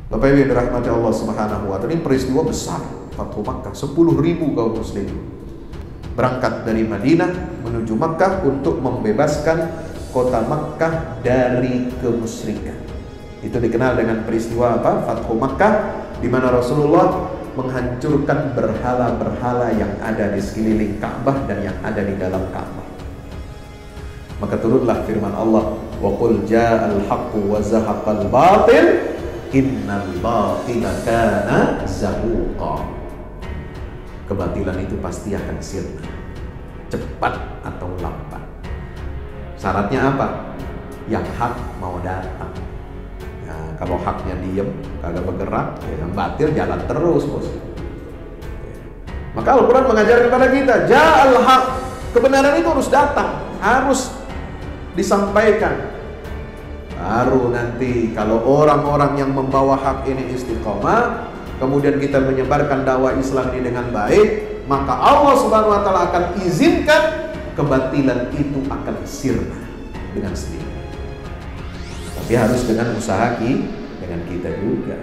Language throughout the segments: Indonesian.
Bapak Ibu yang dirahmati Allah Subhanahu wa Ta'ala, ini peristiwa besar Fathu Makkah. 10.000 kaum muslim berangkat dari Madinah menuju Makkah untuk membebaskan kota Makkah dari kemusyrikan. Itu dikenal dengan peristiwa apa? Fathu Makkah, di mana Rasulullah menghancurkan berhala-berhala yang ada di sekeliling Ka'bah dan yang ada di dalam Ka'bah. Maka turunlah firman Allah, wa qul ja'al haqqu wa zahaqal batil innal batila kana zahuqa. Kebatilan itu pasti akan sirna, cepat atau lambat. Syaratnya apa? Yang hak mau datang. Ya, kalau haknya diem, kagak bergerak, ya, yang batil jalan terus, bos. Maka Al-Quran mengajarkan kepada kita, ja'al haq, kebenaran itu harus datang, harus disampaikan. Baru nanti kalau orang-orang yang membawa hak ini istiqomah, kemudian kita menyebarkan dakwah Islam ini dengan baik, maka Allah Subhanahu wa Ta'ala akan izinkan kebatilan itu akan sirna dengan sendiri. Tapi harus dengan usaha dengan kita juga.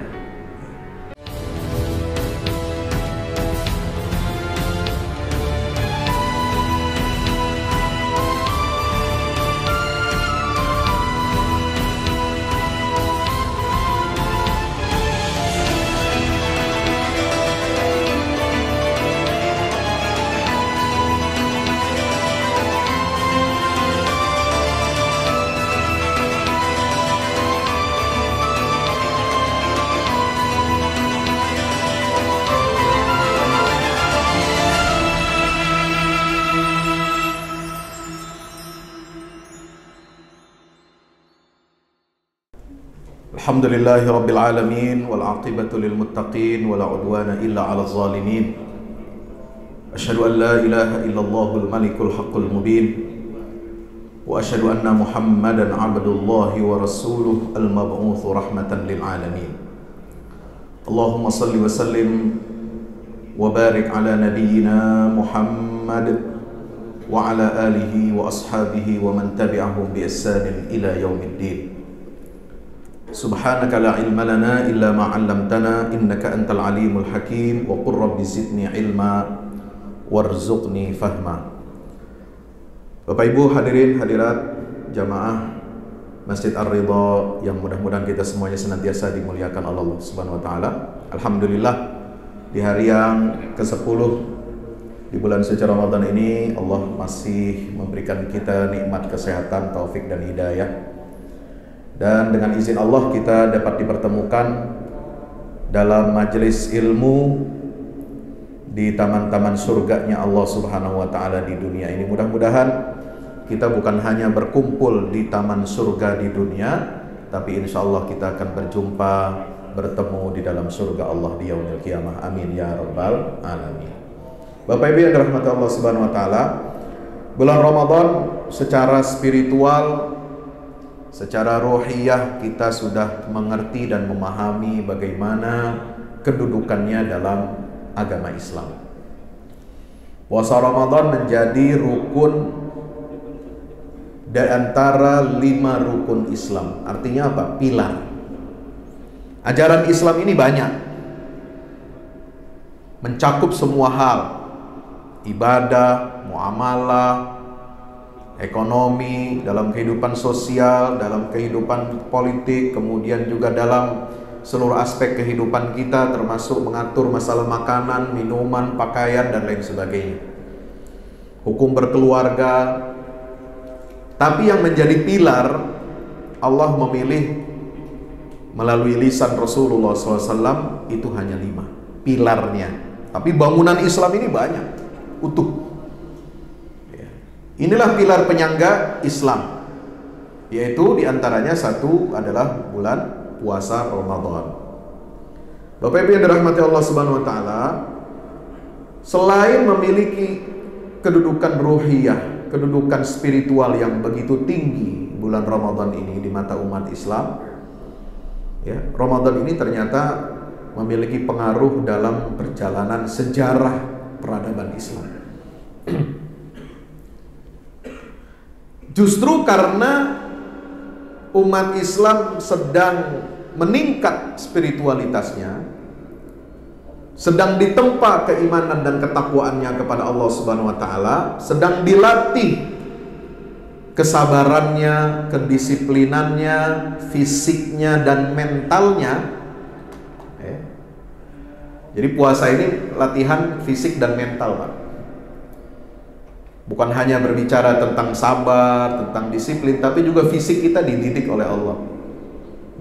Alhamdulillahi Rabbil Alamin, wal aqibatu lil muttaqin, wala udwana illa ala zalimin. Asyhadu an la ilaha illallahul malikul haqqul mubin, wa asyhadu anna Muhammadan abdullahi wa rasuluh al-mab'utsu rahmatan lil alamin. Allahumma salli wa sallim wa barik ala nabiyyina Muhammad wa ala alihi wa ashabihi wa man tabi'ahum bi ihsanin ila yaumiddin. Subhanaka la ilma lana illa ma 'allamtana innaka antal alimul hakim wa qur rabbi zidni ilma warzuqni fahma. Bapak Ibu hadirin hadirat jamaah Masjid Ar-Ridha yang mudah-mudahan kita semuanya senantiasa dimuliakan Allah Subhanahu wa taala. Alhamdulillah di hari yang ke-10 di bulan suci Ramadan ini Allah masih memberikan kita nikmat kesehatan, taufik dan hidayah. Dan dengan izin Allah kita dapat dipertemukan dalam majelis ilmu di taman-taman surganya Allah Subhanahu wa Ta'ala di dunia ini. Mudah-mudahan kita bukan hanya berkumpul di taman surga di dunia, tapi insya Allah kita akan berjumpa, bertemu di dalam surga Allah di yaumil qiyamah. Amin ya rabbal alamin. Bapak Ibu yang dirahmati Allah Subhanahu wa Ta'ala, bulan Ramadan secara spiritual, secara rohiyah kita sudah mengerti dan memahami bagaimana kedudukannya dalam agama Islam. Puasa Ramadan menjadi rukun di antara 5 rukun Islam. Artinya apa? Pilar. Ajaran Islam ini banyak, mencakup semua hal, ibadah, muamalah, ekonomi, dalam kehidupan sosial, dalam kehidupan politik, kemudian juga dalam seluruh aspek kehidupan kita, termasuk mengatur masalah makanan, minuman, pakaian, dan lain sebagainya. Hukum berkeluarga. Tapi yang menjadi pilar, Allah memilih melalui lisan Rasulullah SAW itu hanya 5 pilarnya. Tapi bangunan Islam ini banyak, utuh. Inilah pilar penyangga Islam, yaitu diantaranya satu adalah bulan puasa Ramadan. Bapak Ibu yang dirahmati Allah Subhanahu wa Ta'ala, selain memiliki kedudukan ruhiyah, kedudukan spiritual yang begitu tinggi bulan Ramadan ini di mata umat Islam, ya, Ramadan ini ternyata memiliki pengaruh dalam perjalanan sejarah peradaban Islam. Justru karena umat Islam sedang meningkat spiritualitasnya, sedang ditempa keimanan dan ketakwaannya kepada Allah Subhanahu wa taala, sedang dilatih kesabarannya, kedisiplinannya, fisiknya dan mentalnya. Jadi puasa ini latihan fisik dan mental, Pak. Bukan hanya berbicara tentang sabar, tentang disiplin, tapi juga fisik kita dididik oleh Allah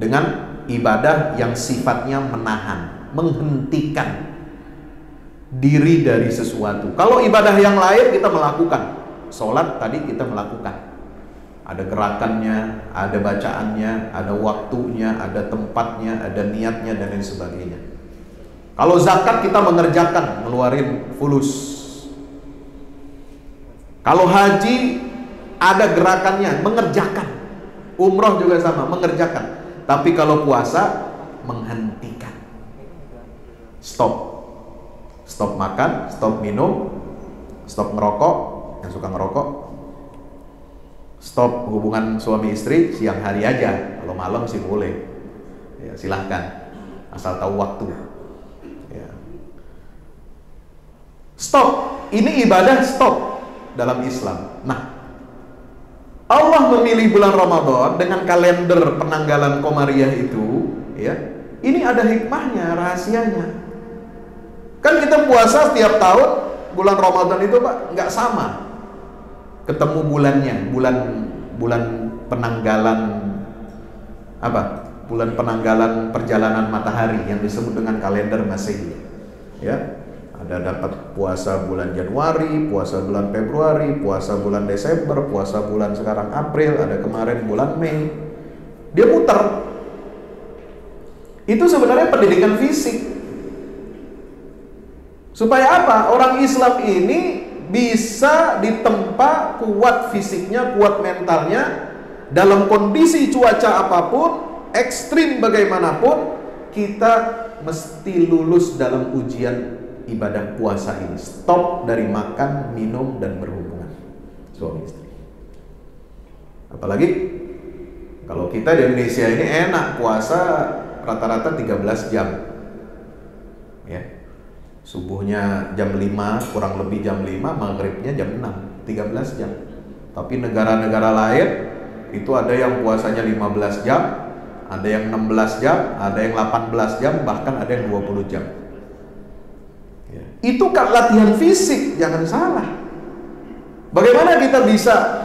dengan ibadah yang sifatnya menahan, menghentikan diri dari sesuatu. Kalau ibadah yang lain kita melakukan, sholat tadi kita melakukan, ada gerakannya, ada bacaannya, ada waktunya, ada tempatnya, ada niatnya dan lain sebagainya. Kalau zakat kita mengerjakan, ngeluarin fulus. Kalau haji ada gerakannya, mengerjakan. Umroh juga sama, mengerjakan. Tapi kalau puasa, menghentikan. Stop. Stop makan, stop minum, stop ngerokok, yang suka ngerokok. Stop hubungan suami istri siang hari aja, kalau malam sih boleh. Ya, silahkan, asal tahu waktu. Ya. Stop, ini ibadah stop dalam Islam. Nah, Allah memilih bulan Ramadan dengan kalender penanggalan Komariah itu, ya. Ini ada hikmahnya, rahasianya. Kan kita puasa setiap tahun, bulan Ramadan itu Pak nggak sama. Ketemu bulannya, bulan penanggalan apa? Bulan penanggalan perjalanan matahari yang disebut dengan kalender Masehi. Ya. Ada dapat puasa bulan Januari, puasa bulan Februari, puasa bulan Desember, puasa bulan sekarang April, ada kemarin bulan Mei. Dia muter. Itu sebenarnya pendidikan fisik. Supaya apa? Orang Islam ini bisa ditempa kuat fisiknya, kuat mentalnya, dalam kondisi cuaca apapun, ekstrim bagaimanapun, kita mesti lulus dalam ujian ibadah puasa ini. Stop dari makan, minum, dan berhubungan suami istri. Apalagi kalau kita di Indonesia ini enak, puasa rata-rata 13 jam. Ya. Subuhnya jam 5, kurang lebih jam 5, maghribnya jam 6, 13 jam. Tapi negara-negara lain itu ada yang puasanya 15 jam, ada yang 16 jam, ada yang 18 jam, bahkan ada yang 20 jam. Itu kan latihan fisik, jangan salah. Bagaimana kita bisa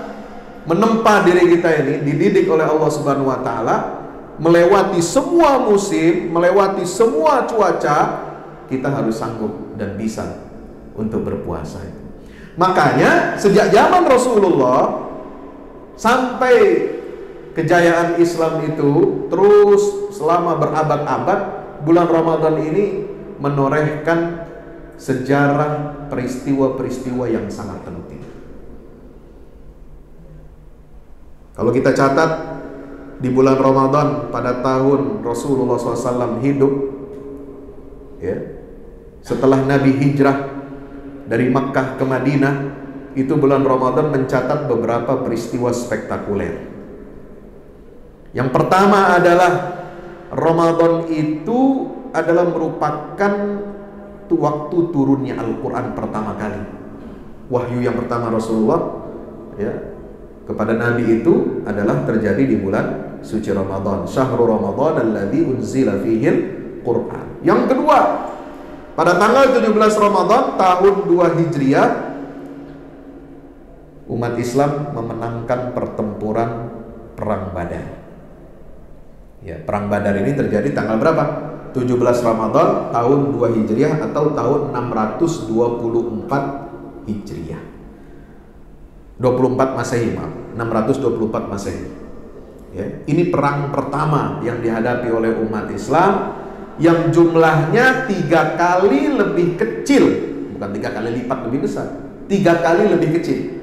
menempa diri kita ini, dididik oleh Allah Subhanahu wa taala, melewati semua musim, melewati semua cuaca, kita harus sanggup dan bisa untuk berpuasa. Makanya sejak zaman Rasulullah sampai kejayaan Islam itu terus selama berabad-abad, bulan Ramadan ini menorehkan sejarah peristiwa-peristiwa yang sangat penting. Kalau kita catat di bulan Ramadan pada tahun Rasulullah SAW hidup, ya, setelah Nabi hijrah dari Makkah ke Madinah, itu bulan Ramadan mencatat beberapa peristiwa spektakuler. Yang pertama adalah Ramadan itu adalah merupakan waktu turunnya Al-Quran pertama kali. Wahyu yang pertama Rasulullah, ya, kepada Nabi itu adalah terjadi di bulan suci Ramadan. Syahrul Ramadan alladzi unzila fihil Quran. Yang kedua, pada tanggal 17 Ramadan tahun 2 Hijriah, umat Islam memenangkan pertempuran Perang Badar. Ya, Perang Badar ini terjadi tanggal berapa? 17 Ramadan tahun 2 Hijriah atau tahun 624 Hijriah. 24 Masehi, maaf. 624 Masehi. Ya, ini perang pertama yang dihadapi oleh umat Islam yang jumlahnya 3 kali lebih kecil, bukan 3 kali lipat lebih besar, 3 kali lebih kecil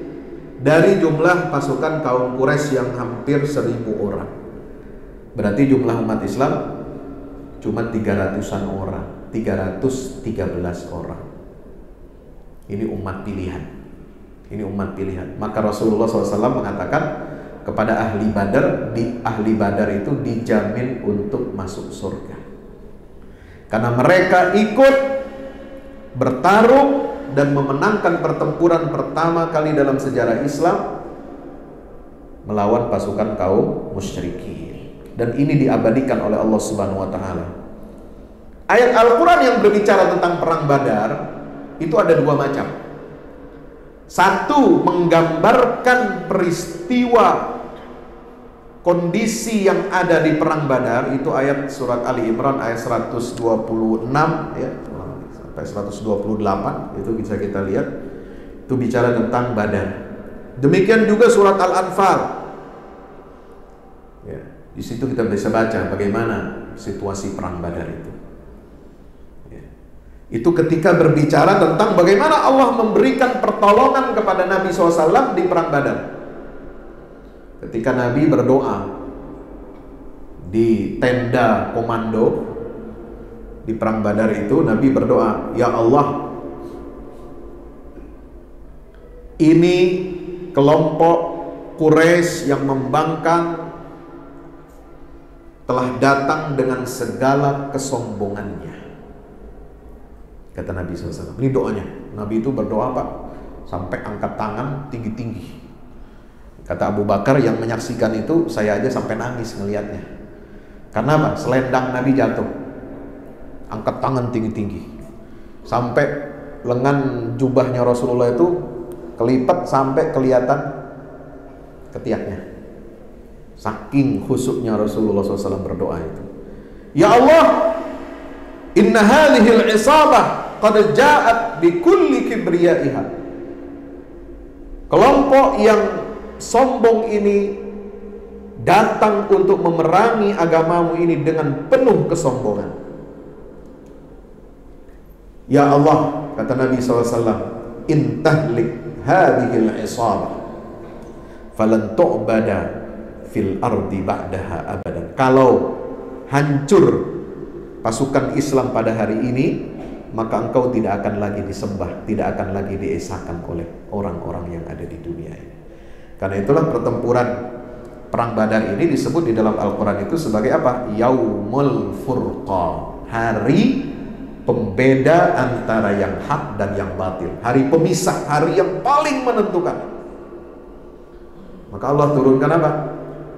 dari jumlah pasukan kaum Quraisy yang hampir 1000 orang. Berarti jumlah umat Islam cuma 300-an orang, 313 orang. Ini umat pilihan. Ini umat pilihan. Maka Rasulullah SAW mengatakan, kepada ahli Badar, ahli Badar itu dijamin untuk masuk surga. Karena mereka ikut bertarung dan memenangkan pertempuran pertama kali dalam sejarah Islam melawan pasukan kaum musyrikin. Dan ini diabadikan oleh Allah Subhanahu wa taala. Ayat Al-Qur'an yang berbicara tentang perang Badar itu ada dua macam. Satu, menggambarkan peristiwa kondisi yang ada di perang Badar, itu ayat surat Ali Imran ayat 126 ya, sampai 128 itu bisa kita lihat. Itu bicara tentang Badar. Demikian juga surat Al-Anfal. Ya, di situ kita bisa baca bagaimana situasi perang Badar itu. Itu ketika berbicara tentang bagaimana Allah memberikan pertolongan kepada Nabi SAW di perang Badar. Ketika Nabi berdoa di tenda komando di perang Badar itu, Nabi berdoa, "Ya Allah, ini kelompok Quraisy yang membangkang telah datang dengan segala kesombongannya." Kata Nabi SAW. Ini doanya. Nabi itu berdoa Pak, sampai angkat tangan tinggi-tinggi. Kata Abu Bakar yang menyaksikan itu, saya aja sampai nangis ngelihatnya. Karena apa? Selendang Nabi jatuh. Angkat tangan tinggi-tinggi. Sampai lengan jubahnya Rasulullah itu kelipat sampai kelihatan ketiaknya. Saking khusyuknya Rasulullah SAW berdoa itu. Ya Allah, inna hadhil isabah qad ja'at bi kulli kibriyaiha. Kelompok yang sombong ini datang untuk memerangi agamamu ini dengan penuh kesombongan. Ya Allah, kata Nabi SAW, in tahlik hadhil isabah falan tu'bada fil ardi ba'daha abadan. Kalau hancur pasukan Islam pada hari ini, maka engkau tidak akan lagi disembah, tidak akan lagi diesakan oleh orang-orang yang ada di dunia ini. Karena itulah pertempuran perang Badar ini disebut di dalam Al-Quran itu sebagai apa? Yaumul Furqan, hari pembeda antara yang hak dan yang batil, hari pemisah, hari yang paling menentukan. Maka Allah turunkan apa?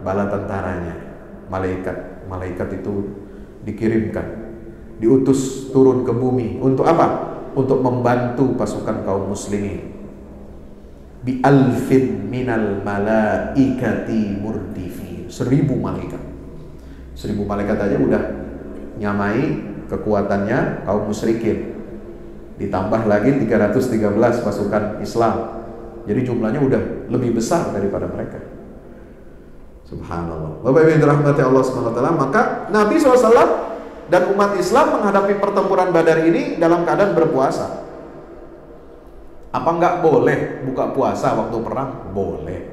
Bala tentaranya, malaikat itu dikirimkan, diutus turun ke bumi untuk apa? Untuk membantu pasukan kaum muslimin. Bi alfin minal malaikati murdifin. 1000 malaikat. 1000 malaikat aja udah nyamai kekuatannya kaum musyrikin. Ditambah lagi 313 pasukan Islam. Jadi jumlahnya udah lebih besar daripada mereka. Subhanallah. Bapak Ibu yang dirahmati Allah SWT, maka Nabi SAW dan umat Islam menghadapi pertempuran Badar ini dalam keadaan berpuasa. Apa enggak boleh buka puasa waktu perang? Boleh.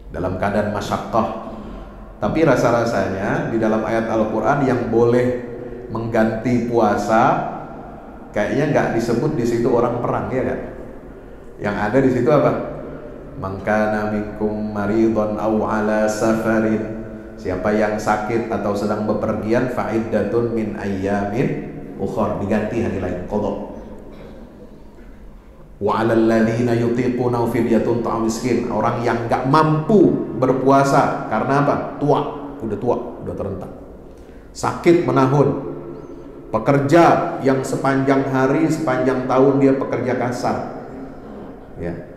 Dalam keadaan masyaqqah. Tapi rasa-rasanya di dalam ayat Al-Quran yang boleh mengganti puasa kayaknya enggak disebut di situ orang perang, ya kan? Yang ada di situ apa? Man kana minkum maridun aw ala safarin. Siapa yang sakit atau sedang bepergian, fa'iddatun min ayyamin ukhra, diganti hari lain, qadha. Wa 'alal ladzina yutiquna fidyatun ta'am miskin. Orang yang enggak mampu berpuasa karena apa? Udah tua, udah terentak. Sakit menahun. Pekerja yang sepanjang hari, sepanjang tahun dia pekerja kasar. Ya.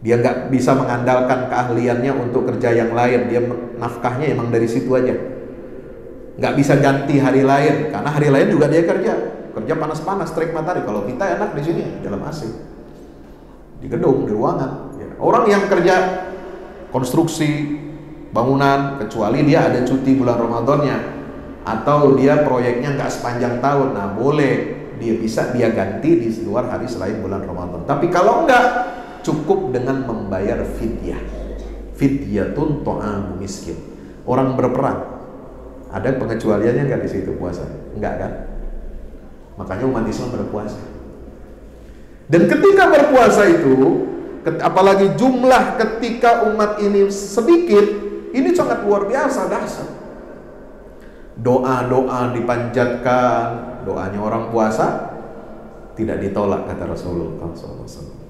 Dia nggak bisa mengandalkan keahliannya untuk kerja yang lain. Dia nafkahnya emang dari situ aja. Nggak bisa ganti hari lain, karena hari lain juga dia kerja panas-panas, terik matahari. Kalau kita enak di sini dalam AC, di gedung, di ruangan. Ya. Orang yang kerja konstruksi bangunan, kecuali dia ada cuti bulan Ramadannya atau dia proyeknya nggak sepanjang tahun, nah boleh dia ganti di luar hari selain bulan Ramadan. Tapi kalau enggak, cukup dengan membayar fidyah. Fidyatun ta'amu miskin. Orang berperang, ada pengecualiannya nggak di situ puasa? Enggak kan? Makanya umat Islam berpuasa. Dan ketika berpuasa itu, Apalagi jumlah ketika umat ini sedikit, ini sangat luar biasa dahsyat. Doa-doa dipanjatkan, doanya orang puasa tidak ditolak kata Rasulullah SAW.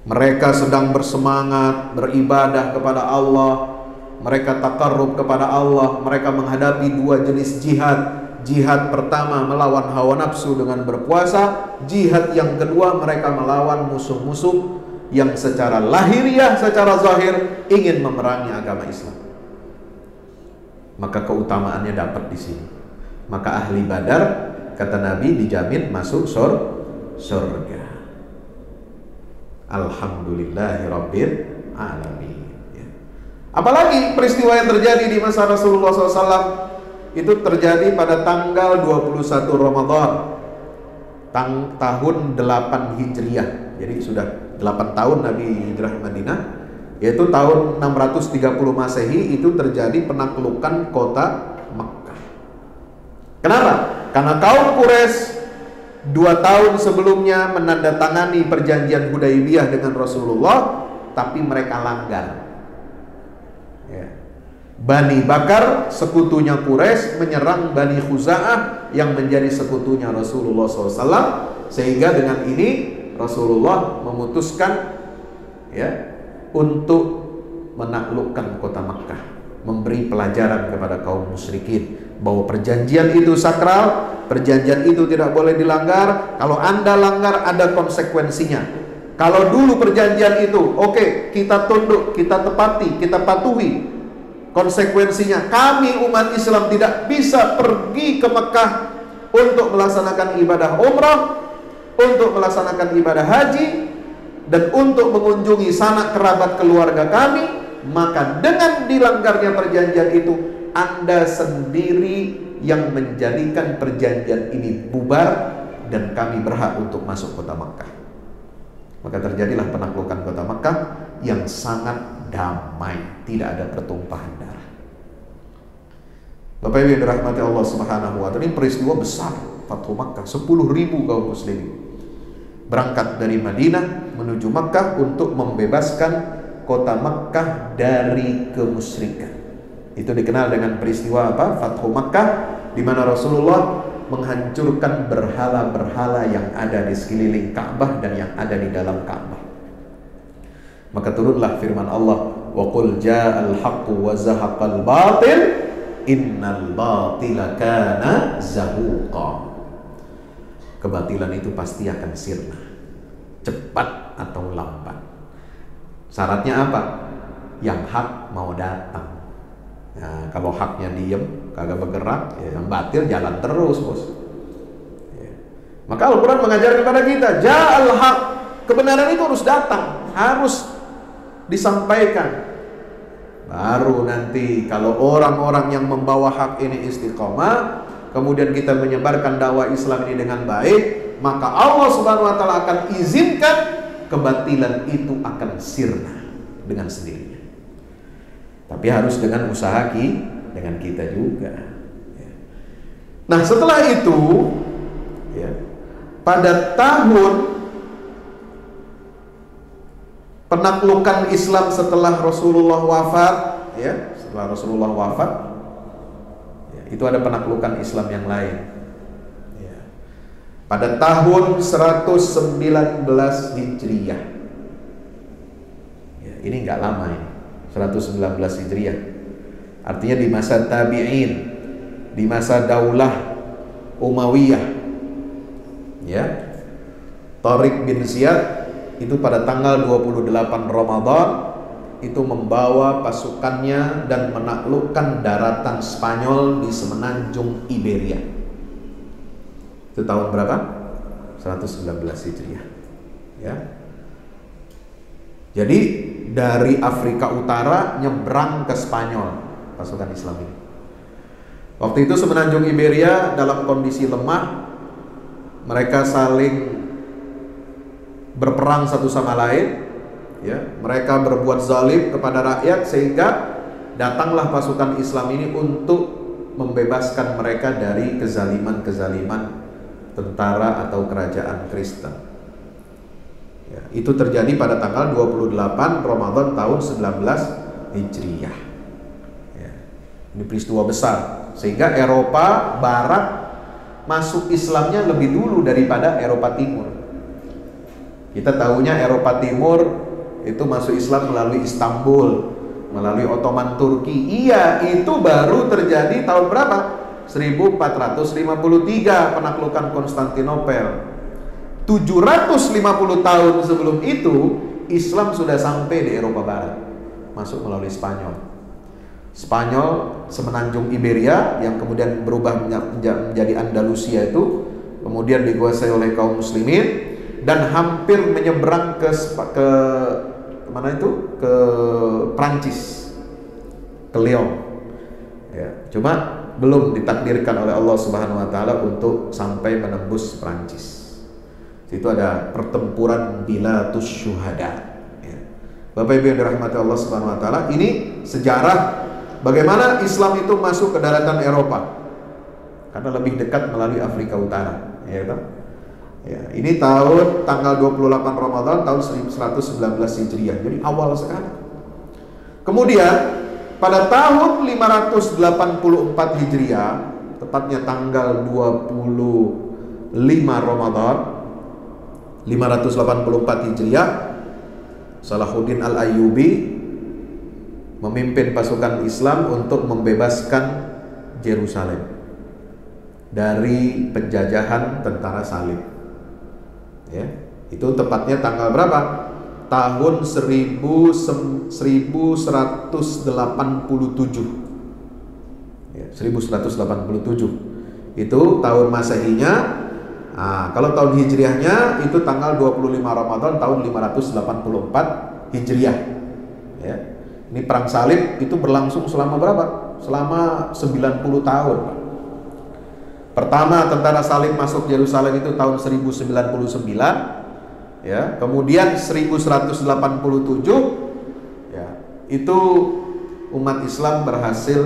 Mereka sedang bersemangat beribadah kepada Allah, mereka taqarrub kepada Allah, mereka menghadapi dua jenis jihad. Jihad pertama melawan hawa nafsu dengan berpuasa, jihad yang kedua mereka melawan musuh-musuh yang secara lahiriah, secara zahir ingin memerangi agama Islam. Maka keutamaannya dapat di sini. Maka ahli Badar, kata Nabi, dijamin masuk surga. Alhamdulillahirabbil alamin. Apalagi peristiwa yang terjadi di masa Rasulullah SAW itu terjadi pada tanggal 21 Ramadan tahun 8 Hijriah. Jadi sudah 8 tahun Nabi hijrah Madinah, yaitu tahun 630 Masehi itu terjadi penaklukan kota Makkah. Kenapa? Karena kaum Quraisy 2 tahun sebelumnya menandatangani perjanjian Hudaybiyah dengan Rasulullah, tapi mereka langgar. Bani Bakar, sekutunya Quraisy, menyerang Bani Khuza'ah yang menjadi sekutunya Rasulullah SAW, sehingga dengan ini Rasulullah memutuskan untuk menaklukkan kota Makkah, memberi pelajaran kepada kaum musyrikin bahwa perjanjian itu sakral, perjanjian itu tidak boleh dilanggar. Kalau Anda langgar ada konsekuensinya. Kalau dulu perjanjian itu oke, kita tunduk, kita tepati, kita patuhi, konsekuensinya kami umat Islam tidak bisa pergi ke Mekah untuk melaksanakan ibadah umrah, untuk melaksanakan ibadah haji, dan untuk mengunjungi sanak kerabat keluarga kami. Maka dengan dilanggarnya perjanjian itu, Anda sendiri yang menjadikan perjanjian ini bubar dan kami berhak untuk masuk kota Makkah. Maka terjadilah penaklukan kota Makkah yang sangat damai, tidak ada pertumpahan darah. Bapak Ibu yang dirahmati Allah Subhanahu wa taala, ini peristiwa besar Fathu Makkah. 10.000 kaum muslimin berangkat dari Madinah menuju Makkah untuk membebaskan kota Makkah dari kemusyrikan. Itu dikenal dengan peristiwa apa? Fathu Makkah, di mana Rasulullah menghancurkan berhala-berhala yang ada di sekeliling Ka'bah dan yang ada di dalam Ka'bah. Maka turunlah firman Allah, wa qul ja'al haqqu wa zahaqal batil innal batila kana zahuqa. Kebatilan itu pasti akan sirna, cepat atau lambat. Syaratnya apa? Yang hak mau datang. Nah, kalau haknya diem, kagak bergerak, yang batil jalan terus, bos. Maka Al-Quran mengajarkan kepada kita, ja'al haq, kebenaran itu harus datang, harus disampaikan. Baru nanti kalau orang-orang yang membawa hak ini istiqomah, kemudian kita menyebarkan dakwah Islam ini dengan baik, maka Allah Subhanahu wa taala akan izinkan kebatilan itu akan sirna dengan sendirinya. Tapi harus dengan usaha dengan kita juga. Nah, setelah itu pada tahun penaklukan Islam setelah Rasulullah wafat, setelah Rasulullah wafat, itu ada penaklukan Islam yang lain. Pada tahun 119 Hijriah. Ini nggak lama ini, 119 Hijriah. Artinya di masa tabi'in, di masa daulah Umayyah. Tariq bin Ziyad itu pada tanggal 28 Ramadan itu membawa pasukannya dan menaklukkan daratan Spanyol di semenanjung Iberia. Itu tahun berapa? 119 Hijriah. Jadi dari Afrika Utara nyebrang ke Spanyol pasukan Islam ini. Waktu itu semenanjung Iberia dalam kondisi lemah, mereka saling berperang satu sama lain, mereka berbuat zalim kepada rakyat, sehingga datanglah pasukan Islam ini untuk membebaskan mereka dari kezaliman-kezaliman tentara atau kerajaan Kristen. Ya, itu terjadi pada tanggal 28 Ramadan tahun 19 Hijriah. Ya, ini peristiwa besar, sehingga Eropa Barat masuk Islamnya lebih dulu daripada Eropa Timur. Kita tahunya Eropa Timur itu masuk Islam melalui Istanbul, melalui Ottoman Turki. Iya, itu baru terjadi tahun berapa? 1453 penaklukan Konstantinopel. 750 tahun sebelum itu Islam sudah sampai di Eropa Barat, masuk melalui Spanyol. Spanyol semenanjung Iberia yang kemudian berubah menjadi Andalusia itu kemudian dikuasai oleh kaum muslimin dan hampir menyeberang ke mana itu? Ke Prancis, ke Lyon. Ya, cuma belum ditakdirkan oleh Allah Subhanahu wa taala untuk sampai menembus Prancis. Itu ada pertempuran Bilatus Syuhada. Ya. Bapak Ibu yang dirahmati Allah Subhanahu wa taala, ini sejarah bagaimana Islam itu masuk ke daratan Eropa. Karena lebih dekat melalui Afrika Utara, ya kan? Ya, ini tanggal 28 Ramadan tahun 1119 Hijriah. Jadi awal sekali. Kemudian pada tahun 584 Hijriah, tepatnya tanggal 25 Ramadan 584 Hijriah, Salahuddin Al-Ayyubi memimpin pasukan Islam untuk membebaskan Yerusalem dari penjajahan tentara salib. Ya, itu tepatnya tanggal berapa? Tahun 1187. Ya, 1187. Itu tahun Masehinya. Nah, kalau tahun Hijriahnya itu tanggal 25 Ramadan tahun 584 Hijriah. Ya. Ini perang salib itu berlangsung selama berapa? Selama 90 tahun. Pertama tentara salib masuk Yerusalem itu tahun 1099, ya. Kemudian 1187, ya, itu umat Islam berhasil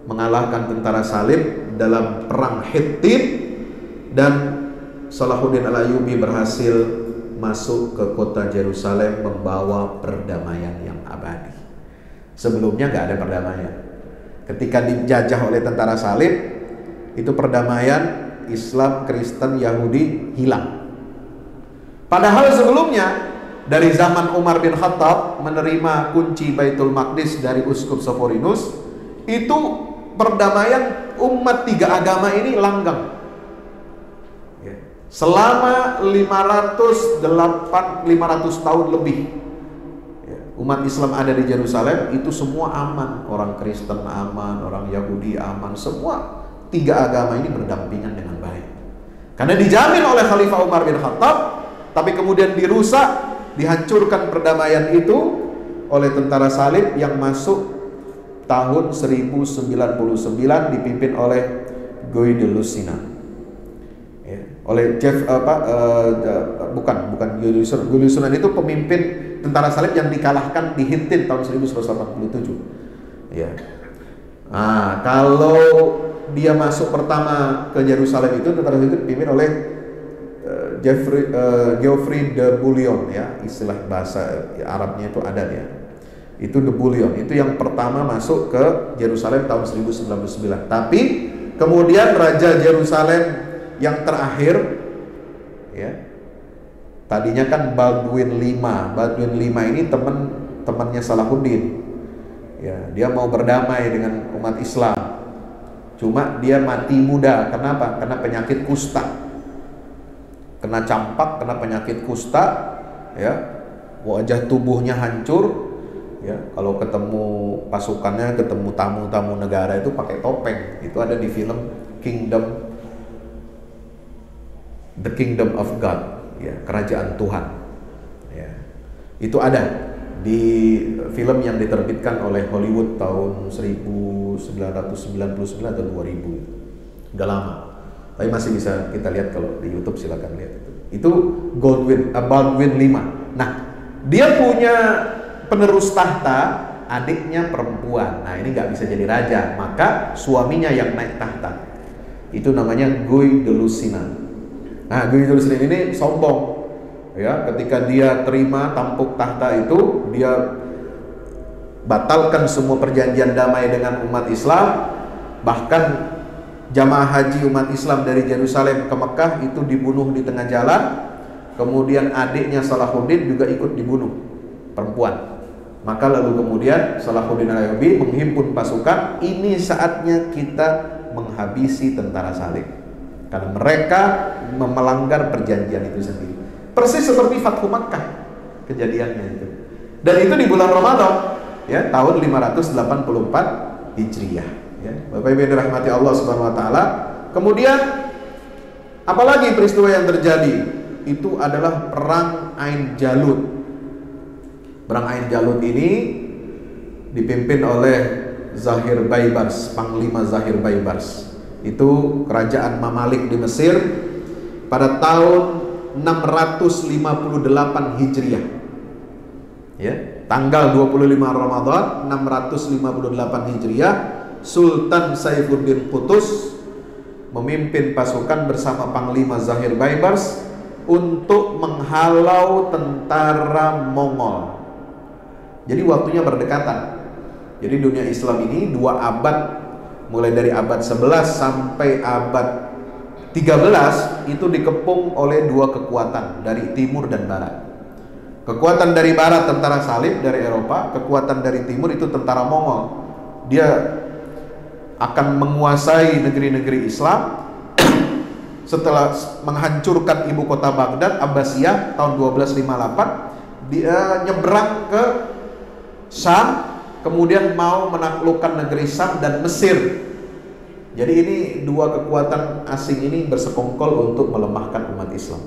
mengalahkan tentara salib dalam perang Hittin dan Salahuddin Al-Ayyubi berhasil masuk ke kota Yerusalem membawa perdamaian yang abadi. Sebelumnya nggak ada perdamaian. Ketika dijajah oleh tentara salib, itu perdamaian Islam, Kristen, Yahudi hilang. Padahal sebelumnya dari zaman Umar bin Khattab menerima kunci Baitul Maqdis dari Uskup Soforinus, itu perdamaian umat tiga agama ini langgeng. Selama 500 tahun lebih, umat Islam ada di Yerusalem, itu semua aman. Orang Kristen aman, orang Yahudi aman, semua tiga agama ini berdampingan dengan baik. Karena dijamin oleh Khalifah Umar bin Khattab, tapi kemudian dirusak, dihancurkan perdamaian itu oleh tentara salib yang masuk tahun 1099 dipimpin oleh Guy de Lusignan. Oleh bukan Guy de Lusignan itu pemimpin tentara salib yang dikalahkan di Hittin tahun 1187. Ya. Nah, kalau dia masuk pertama ke Yerusalem itu tentara salib itu dipimpin oleh Geoffrey de Bouillon, ya, istilah bahasa Arabnya itu ada ya. Itu de Bouillon, itu yang pertama masuk ke Yerusalem tahun 1099. Tapi kemudian Raja Yerusalem yang terakhir, ya, tadinya kan Baldwin V. Baldwin V ini temannya Salahuddin. Ya, dia mau berdamai dengan umat Islam. Cuma dia mati muda. Kenapa? Karena penyakit kusta. Kena campak, kena penyakit kusta, ya. Wajah tubuhnya hancur, ya. Kalau ketemu pasukannya, ketemu tamu-tamu negara itu pakai topeng. Itu ada di film The Kingdom of God, ya, kerajaan Tuhan. Ya. Itu ada di film yang diterbitkan oleh Hollywood tahun 1999 atau 2000. Udah lama. Tapi masih bisa kita lihat kalau di YouTube, silakan lihat itu. Itu Baldwin V. Nah, dia punya penerus tahta, adiknya perempuan. Nah, ini nggak bisa jadi raja, maka suaminya yang naik tahta. Itu namanya Guy de Lusignan. Nah, Guy de Lusignan ini sombong. ya, ketika dia terima tampuk tahta itu, dia batalkan semua perjanjian damai dengan umat Islam. Bahkan jamaah haji umat Islam dari Yerusalem ke Mekah itu dibunuh di tengah jalan. Kemudian adiknya Salahuddin juga ikut dibunuh, perempuan. Maka lalu kemudian Salahuddin Al-Ayyubi menghimpun pasukan. Ini saatnya kita menghabisi tentara salib, karena mereka melanggar perjanjian itu sendiri. Persis seperti Fathu Makkah kejadiannya itu. Dan itu di bulan Ramadan, ya, tahun 584 Hijriah, ya. Bapak Ibu yang dirahmati Allah Subhanahu wa taala. Kemudian apalagi peristiwa yang terjadi? Itu adalah perang Ain Jalut. Perang Ain Jalut ini dipimpin oleh Zahir Baibars, Panglima Zahir Baibars. Itu kerajaan Mamalik di Mesir pada tahun 658 Hijriah. Ya, tanggal 25 Ramadan 658 Hijriah, Sultan Saifuddin Qutus memimpin pasukan bersama Panglima Zahir Baibars untuk menghalau tentara Mongol. Jadi waktunya berdekatan. Jadi dunia Islam ini 2 abad, mulai dari abad 11 sampai abad 13 itu dikepung oleh 2 kekuatan dari timur dan barat. Kekuatan dari barat tentara salib dari Eropa, kekuatan dari timur itu tentara Mongol. Dia akan menguasai negeri-negeri Islam. Setelah menghancurkan ibu kota Baghdad, Abbasiyah tahun 1258, dia nyebrang ke Syam, kemudian mau menaklukkan negeri Syam dan Mesir. Jadi ini 2 kekuatan asing ini bersekongkol untuk melemahkan umat Islam.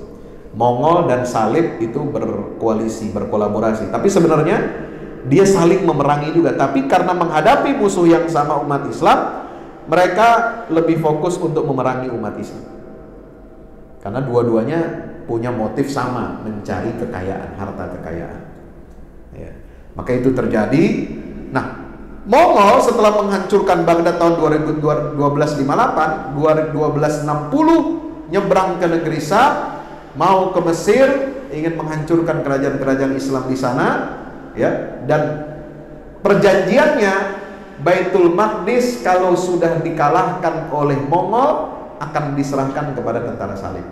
Mongol dan salib itu berkoalisi, berkolaborasi. Tapi sebenarnya dia saling memerangi juga. Tapi karena menghadapi musuh yang sama umat Islam, mereka lebih fokus untuk memerangi umat Islam. Karena dua-duanya punya motif sama, mencari kekayaan, harta kekayaan. Ya. Maka itu terjadi. Nah, Mongol setelah menghancurkan Baghdad tahun 1258, 1260 nyebrang ke negeri Syam, mau ke Mesir, ingin menghancurkan kerajaan-kerajaan Islam di sana, ya. Dan perjanjiannya Baitul Maqdis kalau sudah dikalahkan oleh Mongol akan diserahkan kepada tentara salib.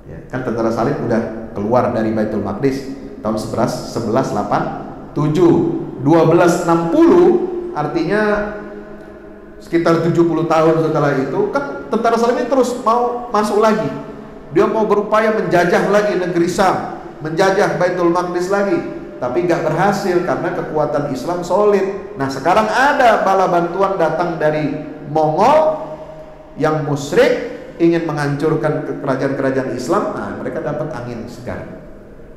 Ya, kan tentara salib udah keluar dari Baitul Maqdis tahun 1187. 1260 artinya sekitar 70 tahun setelah itu kan tentara salib ini terus mau masuk lagi. Dia mau berupaya menjajah lagi negeri Syam, menjajah Baitul Maqdis lagi, tapi gak berhasil karena kekuatan Islam solid. Nah, sekarang ada bala bantuan datang dari Mongol yang musyrik, ingin menghancurkan kerajaan-kerajaan Islam. Nah, mereka dapat angin segar,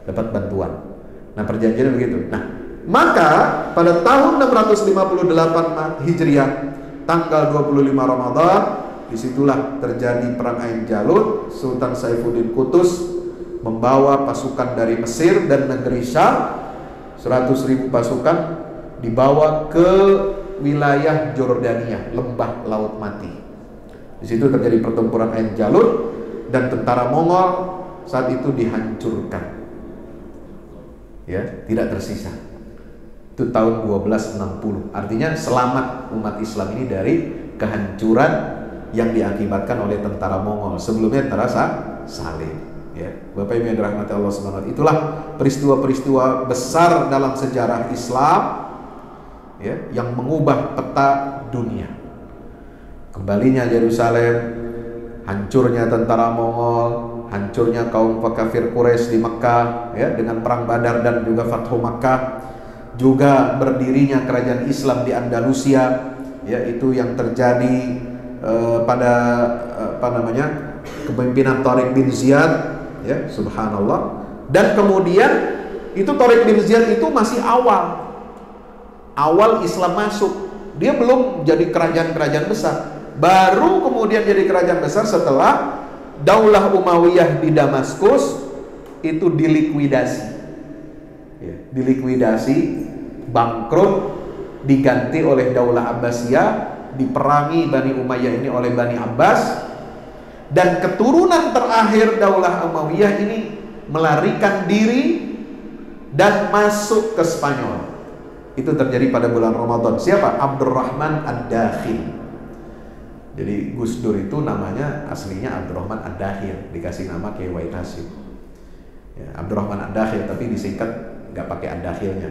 dapat bantuan. Nah, perjanjiannya begitu. Nah, maka pada tahun 658 Hijriah, tanggal 25 Ramadan, disitulah terjadi perang Ain Jalut. Sultan Saifuddin Qutus membawa pasukan dari Mesir dan negeri Syam, 100.000 pasukan dibawa ke wilayah Jordania, lembah Laut Mati. Di situ terjadi pertempuran Ain Jalut dan tentara Mongol saat itu dihancurkan. Ya, tidak tersisa. Itu tahun 1260. Artinya selamat umat Islam ini dari kehancuran yang diakibatkan oleh tentara Mongol. Sebelumnya tentara salib. Ya, Bapak Ibu yang dirahmati Allah Subhanahu wa taala. Itulah peristiwa-peristiwa besar dalam sejarah Islam, ya, yang mengubah peta dunia. Kembalinya Yerusalem, hancurnya tentara Mongol, hancurnya kaum kafir Quraisy di Mekah, ya, dengan perang Badar dan juga Fathu Makkah, juga berdirinya kerajaan Islam di Andalusia, ya, itu yang terjadi pada kepemimpinan Tariq bin Ziyad, ya, subhanallah. Dan kemudian itu Tariq bin Ziyad itu masih awal Islam masuk, dia belum jadi kerajaan-kerajaan besar. Baru kemudian jadi kerajaan besar setelah Daulah Umayyah di Damaskus itu dilikuidasi, ya, bangkrut, diganti oleh Daulah Abbasiyah, diperangi Bani Umayyah ini oleh Bani Abbas, dan keturunan terakhir Daulah Umayyah ini melarikan diri dan masuk ke Spanyol. Itu terjadi pada bulan Ramadan. Siapa? Abdurrahman Ad-Dakhil. Jadi Gus Dur itu namanya aslinya Abdurrahman Ad-Dakhil, dikasih nama Kiai Wahid Hasyim. Ya, Abdurrahman Ad-Dakhil, tapi disingkat nggak pakai Ad-Dakhilnya,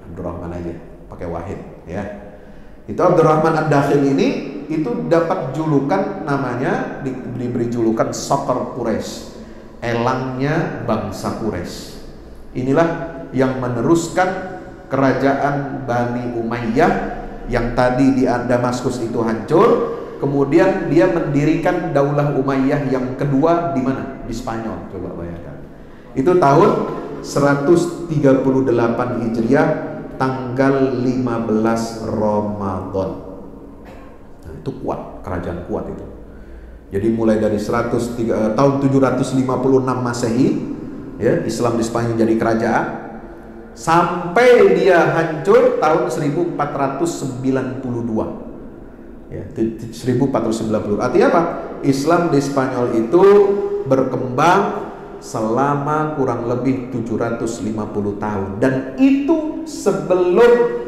Abdurrahman aja, pakai Wahid. Ya, itu Abdurrahman Ad-Dakhil ini itu dapat julukan, namanya diberi julukan Saqar Quraisy, elangnya bangsa Quraisy. Inilah yang meneruskan kerajaan Bani Umayyah yang tadi di Damaskus itu hancur. Kemudian dia mendirikan Daulah Umayyah yang kedua di mana? Di Spanyol. Coba bayangkan. Itu tahun 138 Hijriah, tanggal 15 Ramadan. Nah, itu kuat, kerajaan kuat itu. Jadi mulai dari tahun 756 Masehi, ya, Islam di Spanyol jadi kerajaan, sampai dia hancur tahun 1492. Ya, 1490. Artinya apa? Islam di Spanyol itu berkembang selama kurang lebih 750 tahun, dan itu sebelum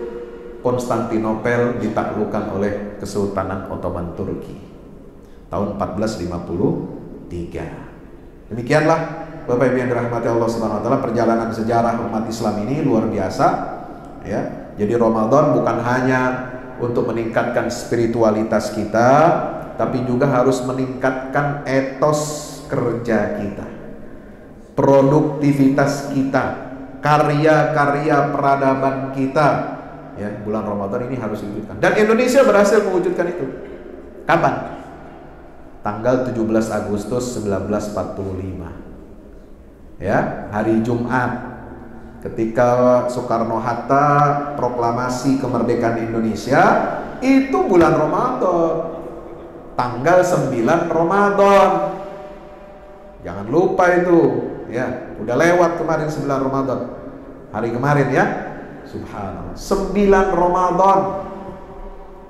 Konstantinopel ditaklukkan oleh Kesultanan Ottoman Turki tahun 1453. Demikianlah Bapak Ibu yang dirahmati Allah Subhanahu wa taala, perjalanan sejarah umat Islam ini luar biasa, ya. Jadi Ramadan bukan hanya untuk meningkatkan spiritualitas kita, tapi juga harus meningkatkan etos kerja kita, produktivitas kita, karya-karya peradaban kita. Ya, bulan Ramadan ini harus diwujudkan. Dan Indonesia berhasil mewujudkan itu. Kapan? Tanggal 17 Agustus 1945. Ya, hari Jumat, ketika Soekarno-Hatta proklamasi kemerdekaan Indonesia, itu bulan Ramadan, tanggal 9 Ramadan. Jangan lupa itu, ya. Udah lewat kemarin 9 Ramadan. Hari kemarin, ya. Subhanallah. 9 Ramadan.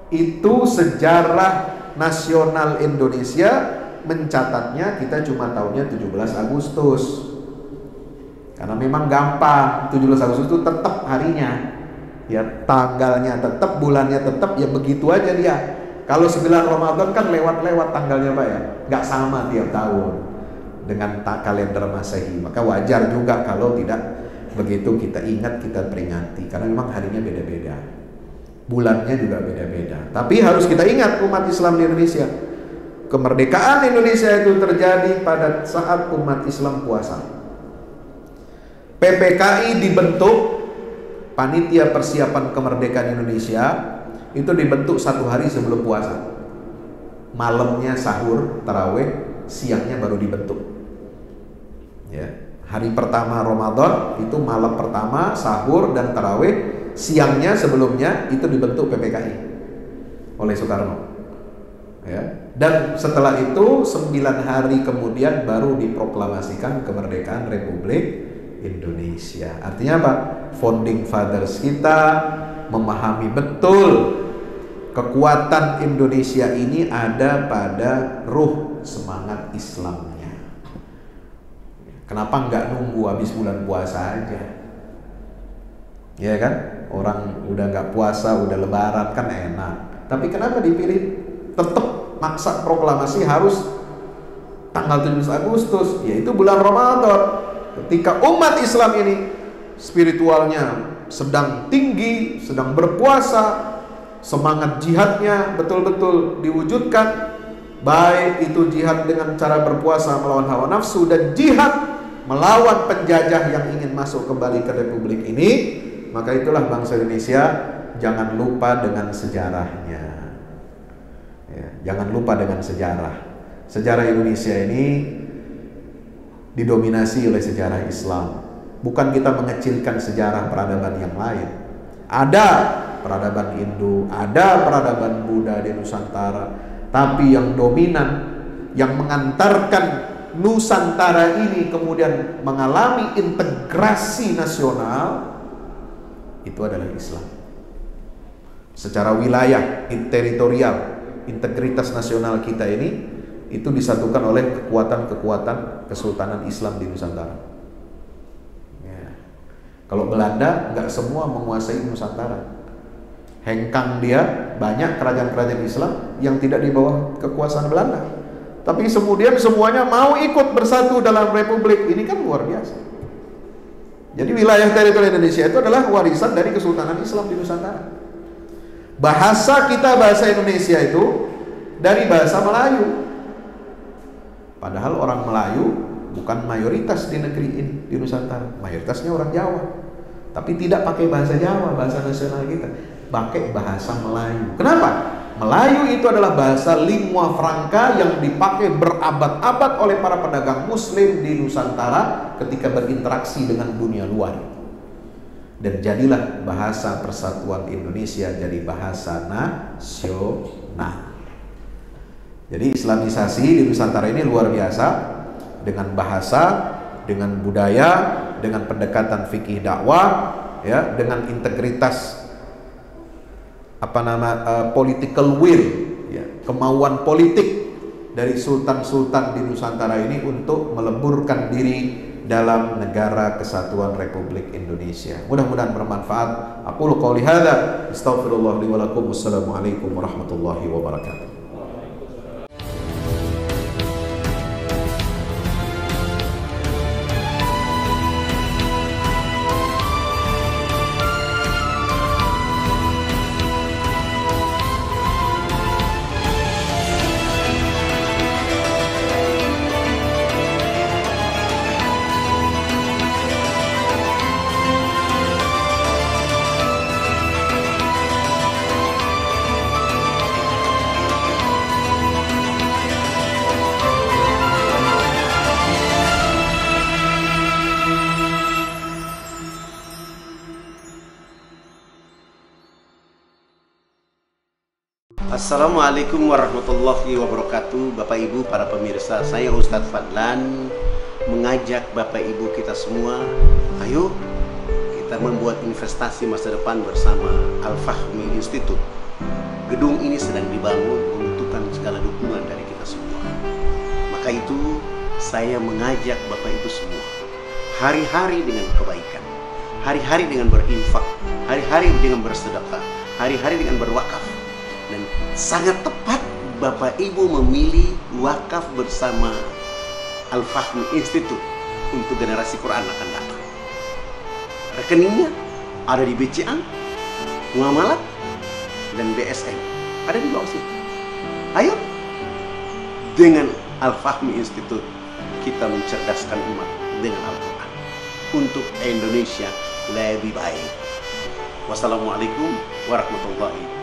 Itu sejarah nasional Indonesia mencatatnya kita cuma tahunnya 17 Agustus. Karena memang gampang, 17 Agustus itu tetap harinya, ya, tanggalnya tetap, bulannya tetap, ya begitu aja dia. Kalau 9 Ramadan kan lewat-lewat tanggalnya Pak, ya, nggak sama tiap tahun dengan kalender Masehi. Maka wajar juga kalau tidak begitu kita ingat, kita peringati, karena memang harinya beda-beda, bulannya juga beda-beda. Tapi harus kita ingat, umat Islam di Indonesia, kemerdekaan Indonesia itu terjadi pada saat umat Islam puasa. PPKI dibentuk, Panitia Persiapan Kemerdekaan Indonesia, itu dibentuk 1 hari sebelum puasa. Malamnya sahur, tarawih, siangnya baru dibentuk. Ya, hari pertama Ramadan itu malam pertama sahur dan tarawih, siangnya sebelumnya itu dibentuk PPKI oleh Soekarno. Ya, dan setelah itu 9 hari kemudian baru diproklamasikan kemerdekaan Republik Indonesia. Artinya apa? Founding fathers kita memahami betul kekuatan Indonesia ini ada pada ruh semangat Islamnya. Kenapa nggak nunggu habis bulan puasa aja? Ya kan? Orang udah nggak puasa, udah lebaran kan enak. Tapi kenapa dipilih tetap maksa proklamasi harus tanggal 17 Agustus? Yaitu bulan Ramadan. Ketika umat Islam ini spiritualnya sedang tinggi, sedang berpuasa, semangat jihadnya betul-betul diwujudkan, baik itu jihad dengan cara berpuasa melawan hawa nafsu dan jihad melawan penjajah yang ingin masuk kembali ke Republik ini, maka itulah bangsa Indonesia jangan lupa dengan sejarahnya. Ya, jangan lupa dengan sejarah. Sejarah Indonesia ini didominasi oleh sejarah Islam. Bukan kita mengecilkan sejarah peradaban yang lain. Ada peradaban Hindu, ada peradaban Buddha di Nusantara, tapi yang dominan, yang mengantarkan Nusantara ini kemudian mengalami integrasi nasional, itu adalah Islam. Secara wilayah, teritorial, integritas nasional kita ini itu disatukan oleh kekuatan-kekuatan Kesultanan Islam di Nusantara. Kalau Belanda nggak semua menguasai Nusantara. Hengkang dia, banyak kerajaan-kerajaan Islam yang tidak di bawah kekuasaan Belanda. Tapi kemudian semuanya mau ikut bersatu dalam republik. Ini kan luar biasa. Jadi wilayah teritori Indonesia itu adalah warisan dari Kesultanan Islam di Nusantara. Bahasa kita, bahasa Indonesia itu dari bahasa Melayu. Padahal orang Melayu bukan mayoritas di negeri ini, di Nusantara. Mayoritasnya orang Jawa. Tapi tidak pakai bahasa Jawa, bahasa nasional kita. Pakai bahasa Melayu. Kenapa? Melayu itu adalah bahasa lingua franca yang dipakai berabad-abad oleh para pedagang muslim di Nusantara ketika berinteraksi dengan dunia luar. Dan jadilah bahasa persatuan Indonesia jadi bahasa nasional. Jadi islamisasi di Nusantara ini luar biasa, dengan bahasa, dengan budaya, dengan pendekatan fikih dakwah, ya, dengan integritas political will, ya, kemauan politik dari sultan-sultan di Nusantara ini untuk meleburkan diri dalam negara kesatuan Republik Indonesia. Mudah-mudahan bermanfaat. Aqulu qouli hadza, astaghfirullah li wa lakum. Wassalamualaikum warahmatullahi wabarakatuh. Assalamualaikum warahmatullahi wabarakatuh. Bapak Ibu para pemirsa, saya Ustadz Fadlan mengajak Bapak Ibu kita semua, ayo kita membuat investasi masa depan bersama Al-Fahmi Institute. Gedung ini sedang dibangun, membutuhkan segala dukungan dari kita semua. Maka itu saya mengajak Bapak Ibu semua, hari-hari dengan kebaikan, hari-hari dengan berinfak, hari-hari dengan bersedekah, hari-hari dengan berwakaf. Dan sangat tepat Bapak Ibu memilih wakaf bersama Al-Fahmi Institute untuk generasi Quran akan datang. Rekeningnya ada di BCA, Muamalat, dan BSM. Ada di bawah sini. Ayo, dengan Al-Fahmi Institute kita mencerdaskan umat dengan Al-Quran untuk Indonesia lebih baik. Wassalamualaikum warahmatullahi wabarakatuh.